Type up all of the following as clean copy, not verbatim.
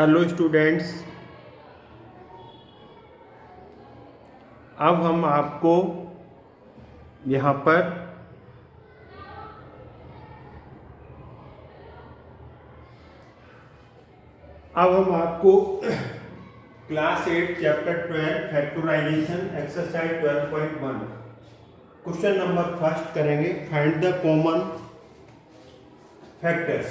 Hello students, अब हम आपको यहाँ पर class 8 chapter 12 factorisation exercise 12.1 question number first करेंगे। Find the common factors.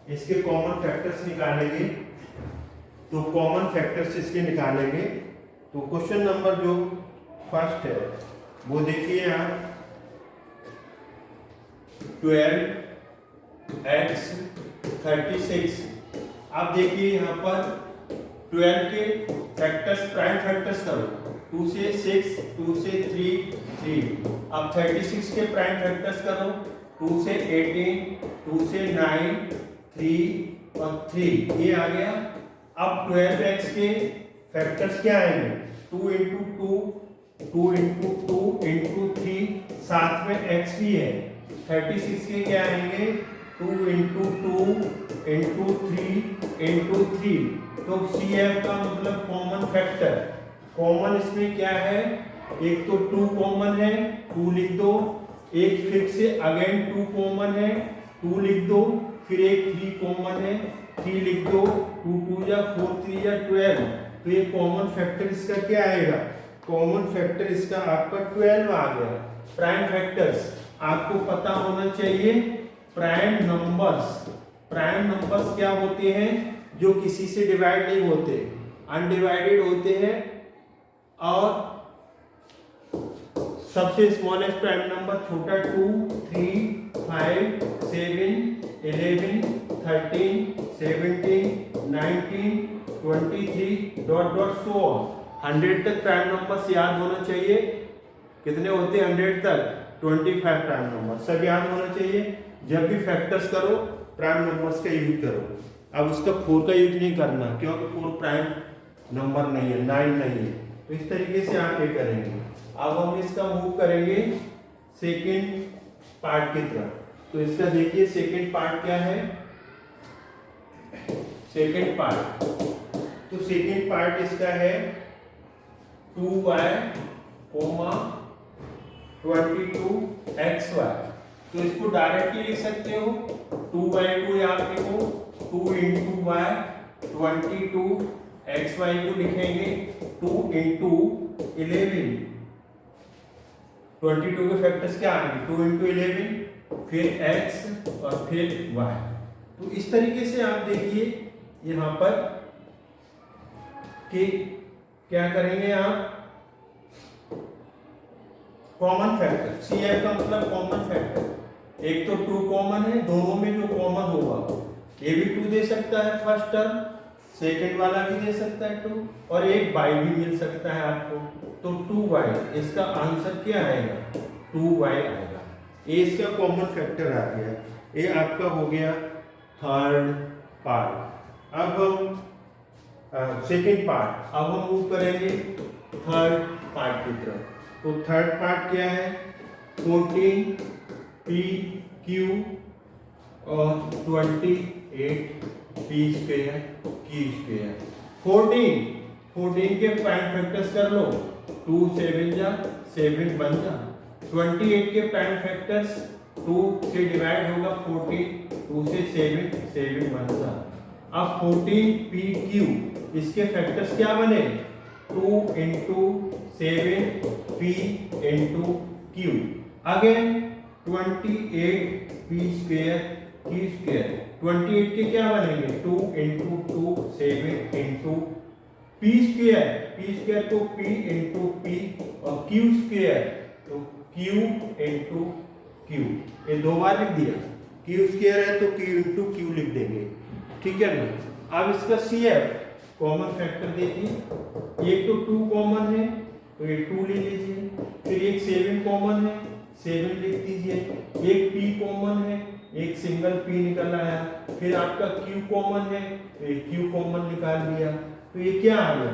इसके कॉमन फैक्टर्स निकालेंगे, तो कॉमन फैक्टर्स इसके निकालेंगे। तो क्वेश्चन नंबर जो फर्स्ट है वो देखिए आप, 12x 36। आप देखिए यहाँ पर 12 के फैक्टर्स, प्राइम फैक्टर्स करो। 2 से 6, 2 से 3, 3। अब 36 के प्राइम फैक्टर्स करो। 2 से 18, 2 से 9, 3 और 3, ये आ गया। अब 12x के फैक्टर्स क्या आएंगे? 2 इंटू 2, 2 इंटू 2 इंटू 3, साथ में x भी है। 36 के क्या आएंगे? 2 इंटू 2 इंटू 3 इंटू 3। तो CF का मतलब कॉमन फैक्टर। कॉमन इसमें क्या है? एक तो 2 कॉमन है, 2 लिख दो। एक फिर से अगेन 2 कॉमन है, 2 लिख दो। फिर एक 3 कॉमन है, 3 लिख दो। 2 2 या 4 3 या 12। तो ये कॉमन फैक्टर इसका क्या आएगा? कॉमन फैक्टर इसका आपका 12 आ गया। प्राइम फैक्टर्स आपको पता होना चाहिए। प्राइम नंबर्स क्या होते हैं? जो किसी से डिवाइड नहीं होते, अनडिवाइडेड होते हैं। और सबसे स्मॉलेस्ट प्राइम नंबर छोटा 2, 3, 5, 7, 11, 13, 17, 19, 23 डॉट डॉट सो ऑन। 100 तक प्राइम नंबर्स याद होना चाहिए। कितने होते हैं 100 तक? 25 प्राइम नंबर सब याद होना चाहिए। जब भी फैक्टर्स करो प्राइम नंबर्स का यूज करो। अब उसका 4 का यूज नहीं करना, क्योंकि 4 प्राइम नंबर नहीं है, 9 नहीं है। तो इस तरीके से आप ये करेंगे। अब हम इसका मूव करेंगे सेकेंड पार्ट की तरफ। तो इसका देखिए सेकेंड पार्ट क्या है? सेकेंड पार्ट, तो सेकेंड पार्ट इसका है 2y, 22xy। तो इसको डायरेक्टली लिख सकते हो। 2/2 आप लिखो, 2 इंटू y, 22xy को लिखेंगे 2 इंटू 11। 22 के फैक्टर्स क्या आएंगे? 2 इंटू 11, फिर x और फिर y। तो इस तरीके से आप देखिए यहाँ पर कि क्या करेंगे आप? कॉमन फैक्टर, CF का मतलब कॉमन फैक्टर। एक तो 2 कॉमन है, दोनों में जो कॉमन होगा, ये भी 2 दे सकता है फर्स्ट टर्म, सेकेंड वाला भी दे सकता है 2, और एक y भी मिल सकता है आपको। तो 2y, इसका आंसर क्या आएगा? 2y आएगा। ये इसका कॉमन फैक्टर आ गया। ये आपका हो गया थर्ड पार्ट। अब हम सेकेंड पार्ट, अब हम मूव करेंगे थर्ड पार्ट की तरफ। तो थर्ड पार्ट क्या है? 14pq और 28p² q²। 14 के प्राइम फैक्टर्स कर लो। 2 7 जा 7 बन जा। 28 के प्राइम फैक्टर्स 2 से डिवाइड होगा 14, 2 से 7, 7 बन जा। अब 14pq, इसके फैक्टर्स क्या बने? 2 into 7p into q। Again 28p² q²। 28 के क्या बनेंगे? 2 इंटू 2, 7 इंटू p²। तो p इंटू p और q², तो q इंटू q। ये 2 बार लिख दिया। q² है तो q इंटू q लिख देंगे, ठीक है ना। अब इसका CF कॉमन फैक्टर देखिए। एक तो 2 कॉमन है, तो ये 2 ले लीजिए। फिर एक 7 कॉमन है, 7 लिख दीजिए। एक p कॉमन है, एक सिंगल p निकल आया। फिर आपका q कॉमन है, तो एक q कॉमन निकाल लिया। तो ये क्या आ गया?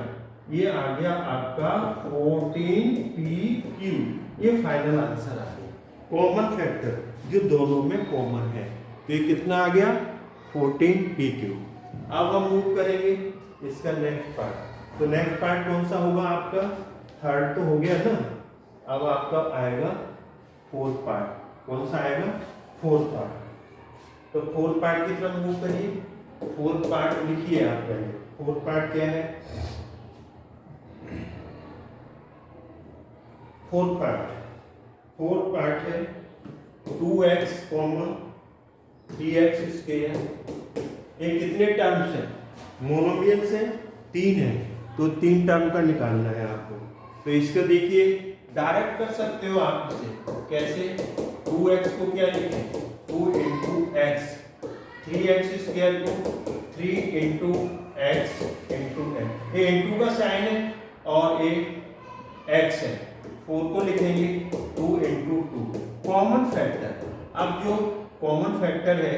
ये आ गया आपका 14pq। ये फाइनल आंसर आ गया, कॉमन फैक्टर जो दोनों में कॉमन है। तो ये कितना आ गया? 14pq। अब हम मूव करेंगे इसका नेक्स्ट पार्ट। तो नेक्स्ट पार्ट कौन सा होगा आपका? थर्ड तो हो गया ना, अब आपका आएगा फोर्थ पार्ट। कौन सा आएगा? Fourth part. तो फोर्थ पार्ट की तरफ मूव करिए। फोर्थ पार्ट लिखिए आप पहले। फोर्थ पार्ट क्या है? फोर्थ पार्ट है 2x, 3x स्क्वायर। ये कितने टर्म्स है? मोनोमियल्स है, 3 है, तो 3 टर्म का निकालना है आपको। तो इसको देखिए, डायरेक्ट कर सकते हो आप इसे। कैसे? 2x को क्या लिखें? 2 इंटू एक्स, 3x स्क्वायर को 3 इंटू एक्स इंटू एक्स। ये इंटू का साइन है और ये एक्स है। 4 को लिखेंगे 2 इंटू 2। कॉमन फैक्टर, अब जो कॉमन फैक्टर है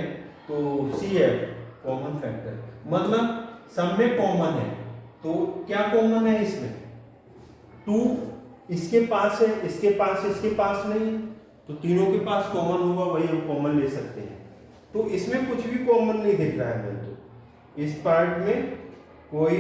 तो CF कॉमन फैक्टर, मतलब सब में कॉमन है। तो क्या कॉमन है इसमें? 2 इसके पास है, इसके पास नहीं है, तो तीनों के पास कॉमन होगा, वही हम कॉमन ले सकते हैं। तो इसमें कुछ भी कॉमन नहीं दिख रहा है मेरे तो, इस पार्ट में कोई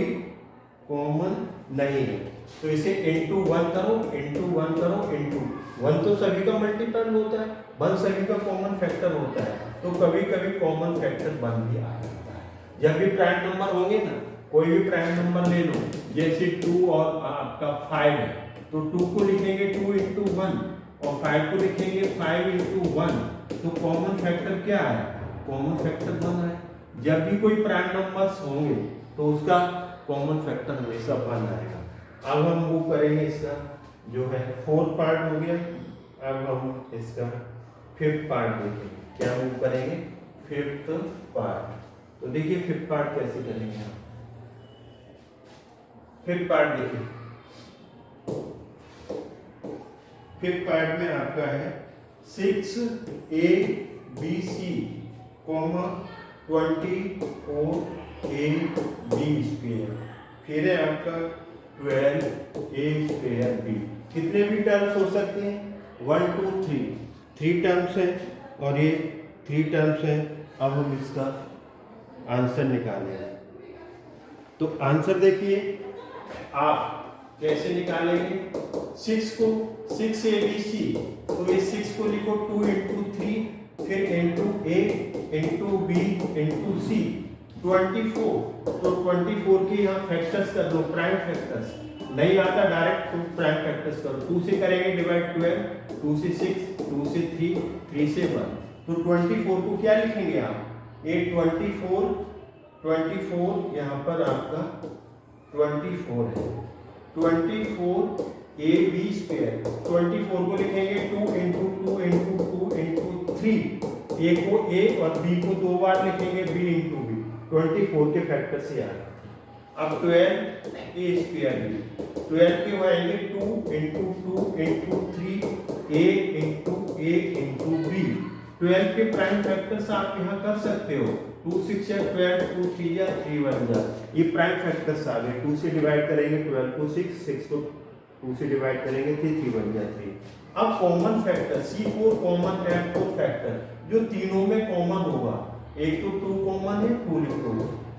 कॉमन नहीं है। तो इसे इंटू 1 करो, इंटू 1 करो, इंटू 1 तो सभी का मल्टीपल होता है, 1 सभी का कॉमन फैक्टर होता है। तो कभी कभी कॉमन फैक्टर 1 भी आ जाता है। जब भी प्राइम नंबर होंगे ना, कोई भी प्राइम नंबर ले लो, जैसे 2 और आपका 5 है, तो 2 को लिखेंगे 2 इंटू 1 और 5 को लिखेंगे 5 इंटू 1। तो कॉमन फैक्टर क्या है? कॉमन फैक्टर 1 है। जब भी कोई प्राइम नंबर्स होंगे तो उसका कॉमन फैक्टर हमेशा 1 आएगा। अब हम मूव करेंगे इसका जो है फोर्थ पार्ट हो गया। अब हम इसका फिफ्थ पार्ट देखेंगे। क्या मूव करेंगे? Fifth part. तो देखिए फिफ्थ पार्ट कैसे करेंगे हम। फिफ्थ पार्ट देखिए, फिफ्थ पार्ट में आपका है 6abc, 24ab स्क्वायर, फिर है आपका 12a²b। कितने भी टर्म्स हो सकते हैं? 1 2 3 टर्म्स हैं और ये 3 टर्म्स हैं। अब हम इसका आंसर निकालेंगे। तो आंसर देखिए आप कैसे निकालेंगे। 6 तो ये 6 को लिखो 2 इंटू 3, फिर into a into b into c, 24। तो 24 के यहाँ फैक्टर्स कर दो, प्राइम फैक्टर्स। नहीं आता डायरेक्ट तो प्राइम फैक्टर्स करो। 2 से करेंगे डिवाइड 12, 2 से 6, 2 से 3, 3 से 1। तो 24 को क्या लिखेंगे आप? ये 24 यहाँ पर आपका 24 है। 24ab²। 24 को लिखेंगे 2 इंटू 2 इंटू 2 इंटू 3। a को a और b को 2 बार लिखेंगे b इंटू b। 24 के फैक्टर से आ रहा। अब 12a²b, 12 के हो आएंगे 2 into 2 into 3 a into a into b। 12 के प्राइम फैक्टर्स आप यहाँ कर सकते हो। 2 6 या 12, 2 3 या 3 1 जा, ये प्राइम फैक्टर्स आ गए। 2 से डिवाइड करेंगे 12 को 6, 6 को 2 से डिवाइड करेंगे 3 1 जा 3। अब common factor C4 common, F4 factor, जो तीनों में कॉमन होगा। एक तो 2 कॉमन है, 2 लिख दो।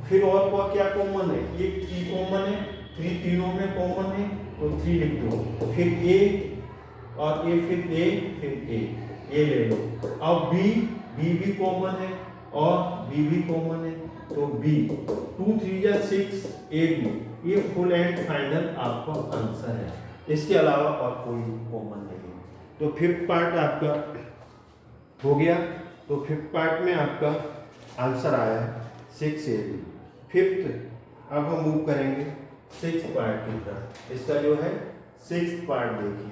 फिर और क्या कॉमन है? एक 3 कॉमन है, 3 तीनों में कॉमन है, तो 3 लिख दो। फिर a और a, फिर a, फिर a ले लो। अब b भी कॉमन है और b भी कॉमन है, तो b 2 3 या 6 ab। ये फुल एंड फाइनल आपका आंसर है। इसके अलावा और कोई कॉमन नहीं है। तो फिफ्थ पार्ट आपका हो गया। तो फिफ्थ पार्ट में आपका आंसर आया 6ab। फिफ्थ अब हम मूव करेंगे सिक्स्थ पार्ट की तरफ। इसका जो है सिक्स्थ पार्ट देखिए।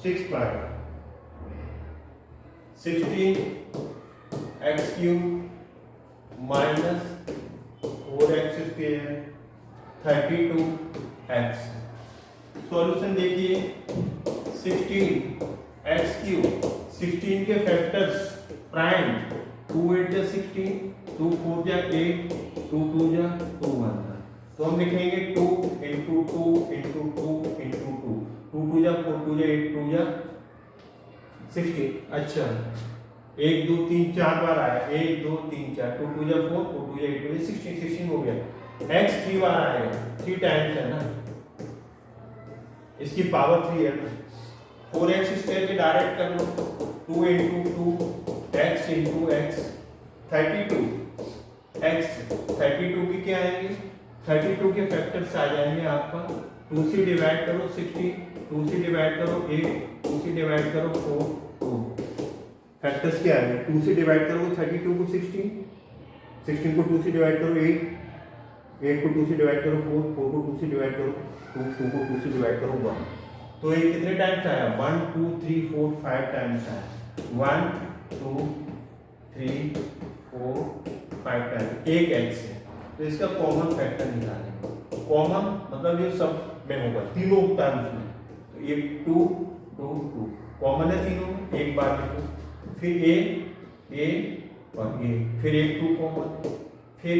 Sixth part 16x³ minus 4x² 32x। Solution देखिए 16x³, 16 के फैक्टर्स प्राइम 2 8 जा 16, 2 4 जा 8, 2 2 जा 2 1 जा। तो हम लिखेंगे 2 इंटू 2 इंटू 2 इंटू 2, 2 2 जा 4, 2 जा 8, 2 जा 16। अच्छा, 1 2 3 4 बार आया, 1 2 3 4, 2 2 जा 4, 4 2 जा 8, 16 16 हो गया। x 3 बार आएगा, 3 टाइम्स है ना, इसकी पावर 3 है ना। 4x स्क्वायर के डायरेक्ट कर लो, 2 into 2 x into x 32। x 32 की क्या आएंगे, 32 के फैक्टर्स आ जाएंगे आपका, 2 से डिवाइड करो 60, 2 से डिवाइड करो 8, 2 से डिवाइड करो 4, 2 फैक्टर्स क्या आएंगे, 2 से डिवाइड करो 32 को 16, 16 को 2 से डिवाइड करो 8, 8 को 2 से डिवाइड करो 4, 4 को 2 से डिवाइड करो 2, 2 को 2 से डिवाइड करो 1। तो ये कितने टाइम्स आया, 1 2 3 4 5 टाइम्स आया, 1 2 3 4 5 टाइम्स, एक x है। तो इसका कॉमन फैक्टर निकालेंगे, कॉमन मतलब ये सब में होगा तीनों टर्म्स में, तो ये 2 2 2 कॉमन है तीनों में, एक बार लिखो, फिर a और a, फिर एक 2 कॉमन, फिर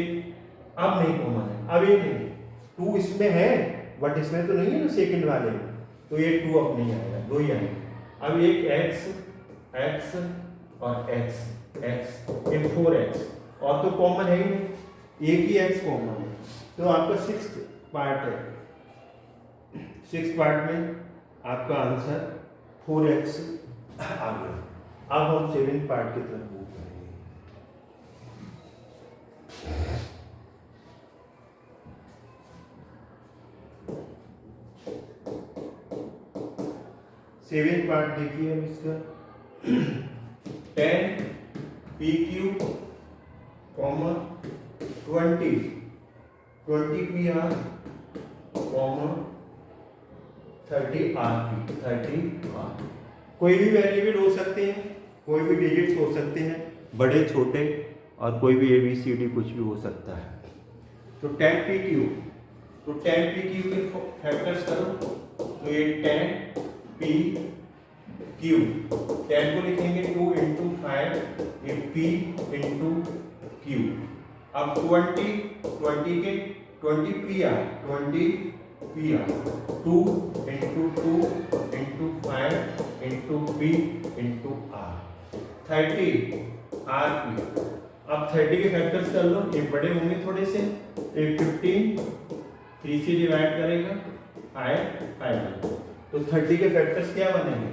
अब नहीं कॉमन है, अब ये नहीं, 2 इसमें है बट इसमें तो नहीं है ना सेकंड वाले में, तो ये 2 अब नहीं आएगा, 2 ही आएगा। अब एक x और x ये 4x, और तो कॉमन है ही नहीं, एक ही x कॉमन है, तो आपका 6th पार्ट है, 6th पार्ट में आपका आंसर 4x आ गया। अब हम 7th पार्ट की तरफ मूव करेंगे। 7th पार्ट देखिए अब इसका 10 PQ, 20 PR, 30 RP, 30 R। कोई भी वेरिएबल हो सकते हैं, कोई भी डिजिट्स हो सकते हैं, बड़े छोटे, और कोई भी ABCD कुछ भी हो सकता है। तो 10 PQ, तो 10 PQ के फैक्टर्स करो, तो ये 10 PQ, 10 को लिखेंगे 2 into 5, ये P into Q। अब 20 के 20 PR, 2 into 2 into 5 into P into R, 30 RP। अब 30 के फैक्टर्स कर लो, ये बड़े होंगे थोड़े से, एक 15, 3 से डिवाइड करेगा 5, तो 30 के फैक्टर्स क्या बनेंगे,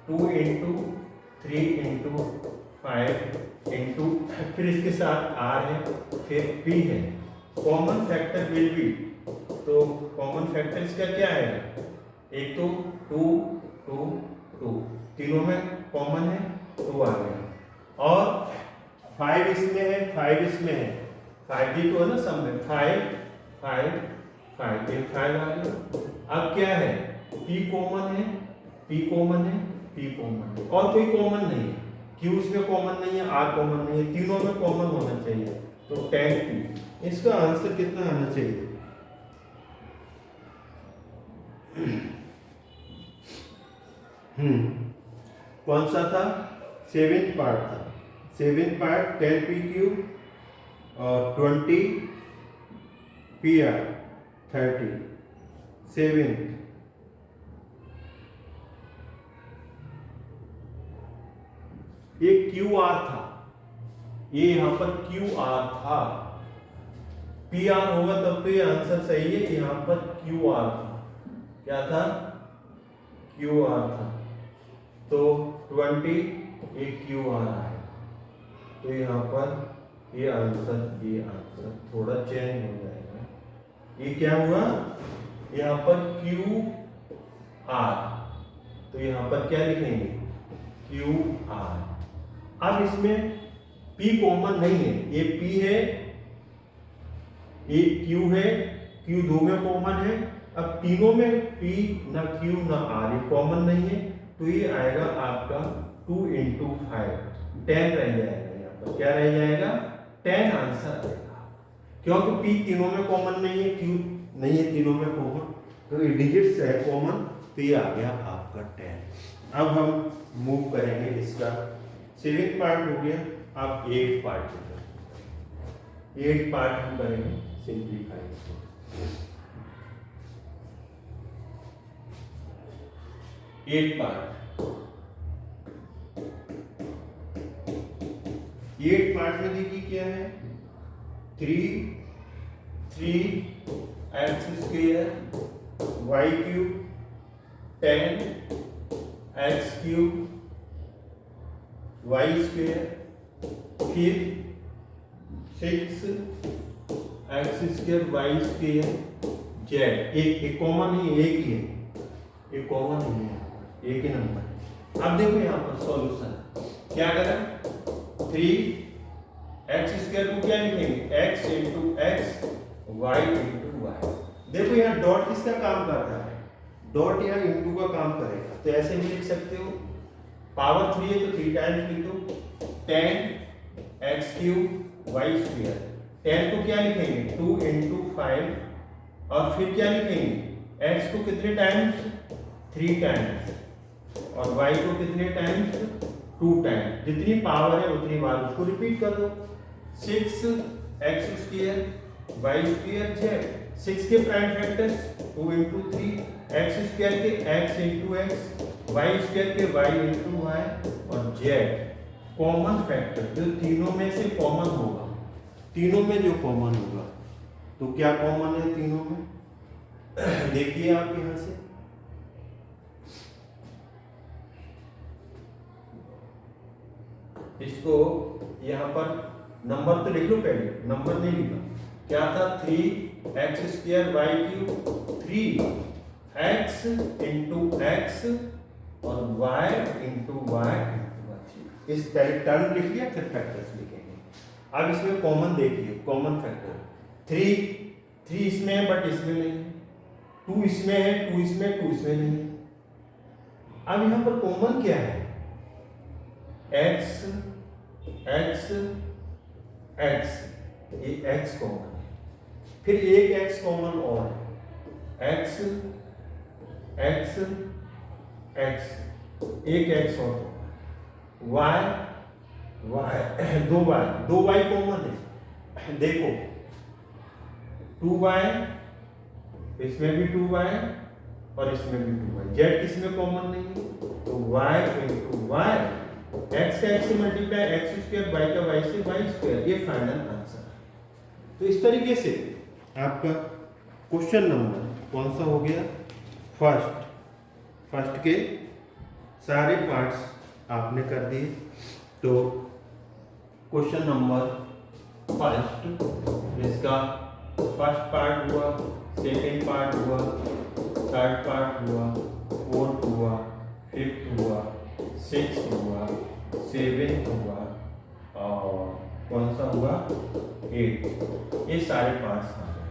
2 into 3 into 5 into, फिर इसके साथ R है, फिर P है, कॉमन फैक्टर विल बी, तो कॉमन फैक्टर्स का क्या है, एक तो 2 2 2, तीनों में कॉमन है, 2 आ गया, और 5 इसमें है, 5 इसमें है, 5 भी तो है ना सब में, 5 5 5, एक 5 आ गया। अब क्या है, P कॉमन है, P कॉमन है, P कॉमन है, और कोई कॉमन नहीं है, Q इसमें कॉमन नहीं है, R कॉमन नहीं है, तीनों में कॉमन होना चाहिए, तो 10P। इसका आंसर कितना आना चाहिए, कौन सा था, 7th पार्ट था, 7th पार्ट 10 PQ और 20 PR, 30 7th। ये QR था, ये यहां पर QR था, PR होगा तब तो ये आंसर सही है, यहां पर QR था, क्या था, QR था, तो 20 एक QR आए, तो यहाँ पर ये आंसर थोड़ा चेंज हो जाएगा, ये क्या हुआ, यहाँ पर QR, तो यहाँ पर क्या लिखेंगे, QR। अब इसमें P कॉमन नहीं है, ये P है, ये Q है, Q दो में कॉमन है, अब तीनों में P ना Q ना R, ये कॉमन नहीं है, तो ये आएगा आपका 2 into 5, 10 रह जाएगा, यहाँ पर क्या रह जाएगा, 10 आंसर आएगा, क्योंकि P तीनों में कॉमन नहीं है, Q नहीं है तीनों में कॉमन, तो ये डिजिट्स है कॉमन, तो ये आ गया आपका 10। अब हम मूव करेंगे इसका 7th पार्ट हो गया, अब 8th पार्ट की तरफ, 8th पार्ट हम करेंगे सिंप्लीफाई इसको। 8th पार्ट ये पार्ट में देखिए क्या है, 3 x square y cube 10 x cube y square, फिर 6 x square y square z. एक कॉमन ही एक ही है, एक कॉमन ही है, एक ही नंबर। अब देखो यहाँ पर सॉल्यूशन क्या करें, 3 एक्स स्क्वायर को क्या लिखेंगे, x into x y into y. देखो यहाँ डॉट किसका काम कर रहा है, डॉट यहाँ इंटू का काम करेगा, तो ऐसे भी लिख सकते हो, पावर 3 है तो 3 टाइम्स लिख दो, 10 एक्स क्यूब वाई स्क्वायर। 10 को क्या लिखेंगे 2 इंटू 5, और फिर क्या लिखेंगे एक्स को कितने टाइम्स 3 टाइम्स, और y को कितने टाइम्स 2 टाइम्स। जितनी पावर है उतनी बार उसको रिपीट कर दो। 6 x square y square z, 6 के prime factors 2 into 3, x square के x into x, y square के y इंटू वाई, और जेड कॉमन फैक्टर जो तीनों में से कॉमन होगा, तीनों में जो कॉमन होगा, तो क्या कॉमन है तीनों में, देखिए आप यहां से इसको यहां पर नंबर तो लिख लो, पहले नंबर नहीं लिखा, क्या था 3 x square y cube 3 x into x और वाई इंटू वाई। इस टर्म लिख लिया, फिर फैक्टर्स लिखेंगे। अब इसमें कॉमन देखिए, कॉमन फैक्टर 3 इसमें है बट इसमें नहीं है, 2 इसमें है, 2 इसमें, 2 इसमें नहीं है। अब यहां पर कॉमन क्या है, x x x, ये x कॉमन है, फिर एक x कॉमन और है, x x x, एक x और y y, दो y कॉमन है, देखो 2y, इसमें भी 2y और इसमें भी 2y, z किसमें कॉमन नहीं है, तो y इंटू y, x का x से मल्टीप्लाई एक्स स्क्वायर, y का y से y स्क्वायर, ये फाइनल आंसर है। तो इस तरीके से आपका क्वेश्चन नंबर कौन सा हो गया, फर्स्ट के सारे पार्ट्स आपने कर दिए। तो क्वेश्चन नंबर फर्स्ट, इसका फर्स्ट पार्ट हुआ, सेकेंड पार्ट हुआ, थर्ड पार्ट हुआ, फोर्थ हुआ, फिफ्थ हुआ, 6 हुआ, 7 हुआ, और कौन सा हुआ 8, ये सारे पार्ट्स आ गए।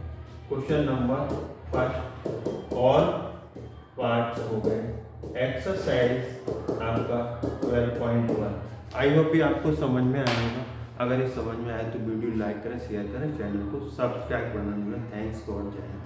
क्वेश्चन नंबर फर्स्ट और पार्ट्स हो गए। एक्सरसाइज आपका 12.1। आई होप ये आपको समझ में आएगा। अगर ये समझ में आए तो वीडियो लाइक करें, शेयर करें, चैनल को सब्सक्राइब करना। थैंक्स गॉड, जय हिंद।